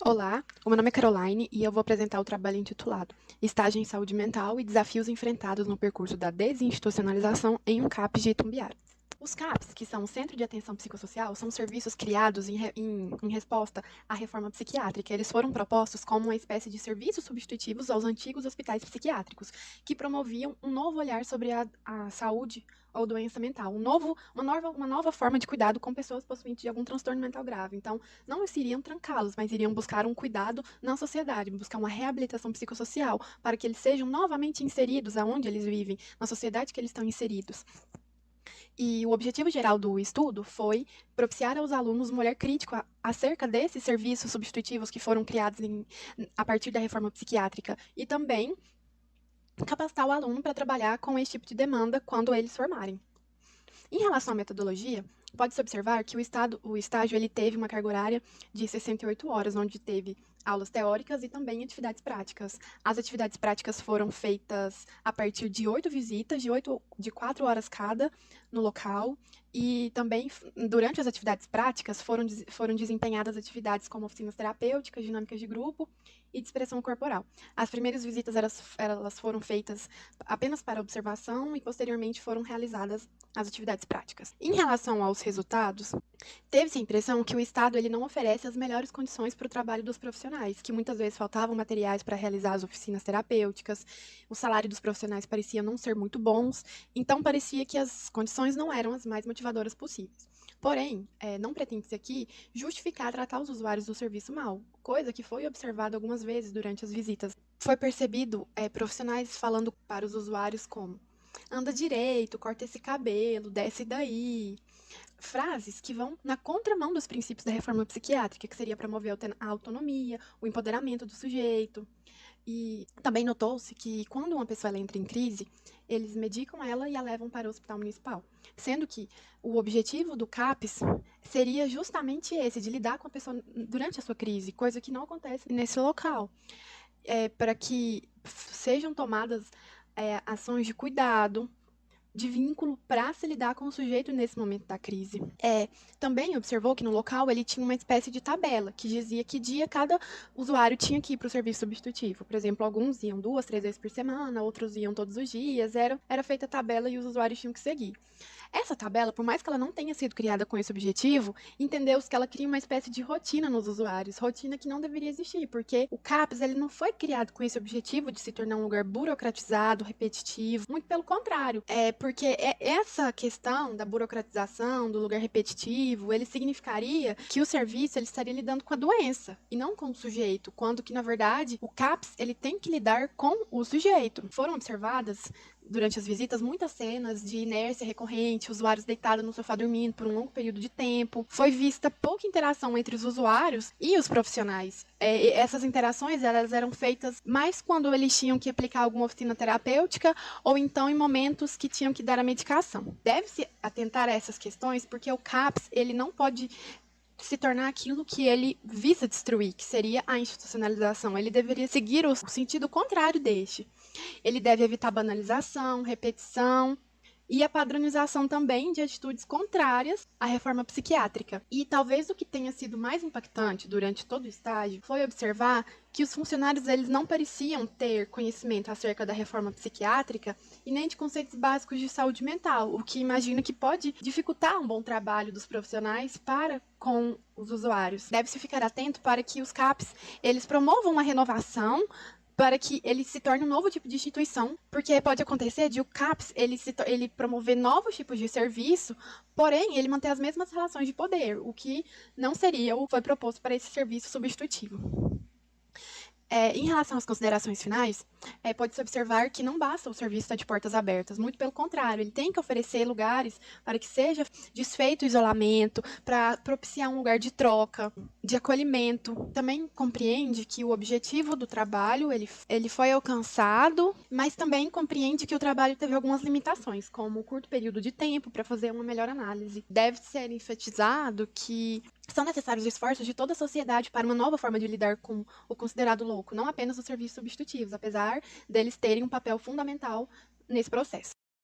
Olá, o meu nome é Caroline e eu vou apresentar o trabalho intitulado Estágio em Saúde Mental e Desafios Enfrentados no Percurso da Desinstitucionalização em um CAPS de Itumbiara. Os CAPs, que são o Centro de Atenção Psicossocial, são serviços criados em resposta à reforma psiquiátrica. Eles foram propostos como uma espécie de serviços substitutivos aos antigos hospitais psiquiátricos, que promoviam um novo olhar sobre a saúde ou doença mental, uma nova forma de cuidado com pessoas possuintes de algum transtorno mental grave. Então, não iriam trancá-los, mas iriam buscar um cuidado na sociedade, buscar uma reabilitação psicossocial, para que eles sejam novamente inseridos aonde eles vivem, na sociedade que eles estão inseridos. E o objetivo geral do estudo foi propiciar aos alunos um olhar crítico acerca desses serviços substitutivos que foram criados a partir da reforma psiquiátrica e também capacitar o aluno para trabalhar com esse tipo de demanda quando eles formarem. Em relação à metodologia, pode-se observar que o estágio ele teve uma carga horária de 68 horas, onde teve aulas teóricas e também atividades práticas. As atividades práticas foram feitas a partir de 8 visitas, de 4 horas cada, no local, e também, durante as atividades práticas, foram desempenhadas atividades como oficinas terapêuticas, dinâmicas de grupo e de expressão corporal. As primeiras visitas elas foram feitas apenas para observação e, posteriormente, foram realizadas as atividades práticas. Em relação aos resultados, teve-se a impressão que o Estado ele não oferece as melhores condições para o trabalho dos profissionais, que muitas vezes faltavam materiais para realizar as oficinas terapêuticas, o salário dos profissionais parecia não ser muito bons, então parecia que as condições não eram as mais motivadoras possíveis. Porém, não pretende-se aqui justificar tratar os usuários do serviço mal, coisa que foi observada algumas vezes durante as visitas. Foi percebido profissionais falando para os usuários como: anda direito, corta esse cabelo, desce daí. Frases que vão na contramão dos princípios da reforma psiquiátrica, que seria promover a autonomia, o empoderamento do sujeito. E também notou-se que quando uma pessoa entra em crise, eles medicam ela e a levam para o hospital municipal, sendo que o objetivo do CAPS seria justamente esse, de lidar com a pessoa durante a sua crise, coisa que não acontece nesse local. Para que sejam tomadas ações de cuidado, de vínculo para se lidar com o sujeito nesse momento da crise. Também observou que no local ele tinha uma espécie de tabela que dizia que dia cada usuário tinha que ir para o serviço substitutivo. Por exemplo, alguns iam 2, 3 vezes por semana, outros iam todos os dias. Era feita a tabela e os usuários tinham que seguir. Essa tabela, por mais que ela não tenha sido criada com esse objetivo, entendeu-se que ela cria uma espécie de rotina nos usuários, rotina que não deveria existir, porque o CAPS ele não foi criado com esse objetivo de se tornar um lugar burocratizado, repetitivo, muito pelo contrário. Porque essa questão da burocratização, do lugar repetitivo, ele significaria que o serviço ele estaria lidando com a doença e não com o sujeito, quando que, na verdade, o CAPS ele tem que lidar com o sujeito. Foram observadas durante as visitas muitas cenas de inércia recorrente, usuários deitados no sofá dormindo por um longo período de tempo. Foi vista pouca interação entre os usuários e os profissionais. Essas interações elas eram feitas mais quando eles tinham que aplicar alguma oficina terapêutica ou então em momentos que tinham que dar a medicação. Deve-se atentar a essas questões porque o CAPS ele não pode se tornar aquilo que ele visa destruir, que seria a institucionalização. Ele deveria seguir o sentido contrário deste. Ele deve evitar banalização, repetição e a padronização também de atitudes contrárias à reforma psiquiátrica. E talvez o que tenha sido mais impactante durante todo o estágio foi observar que os funcionários eles não pareciam ter conhecimento acerca da reforma psiquiátrica e nem de conceitos básicos de saúde mental, o que imagino que pode dificultar um bom trabalho dos profissionais para com os usuários. Deve-se ficar atento para que os CAPs eles promovam uma renovação para que ele se torne um novo tipo de instituição, porque pode acontecer de o CAPS ele promover novos tipos de serviço, porém ele manter as mesmas relações de poder, o que não seria o que foi proposto para esse serviço substitutivo. Em relação às considerações finais, pode-se observar que não basta o serviço estar de portas abertas, muito pelo contrário, ele tem que oferecer lugares para que seja desfeito o isolamento, para propiciar um lugar de troca, de acolhimento. Também compreende que o objetivo do trabalho ele foi alcançado, mas também compreende que o trabalho teve algumas limitações, como o curto período de tempo para fazer uma melhor análise. Deve ser enfatizado que são necessários esforços de toda a sociedade para uma nova forma de lidar com o considerado louco, não apenas os serviços substitutivos, apesar deles terem um papel fundamental nesse processo.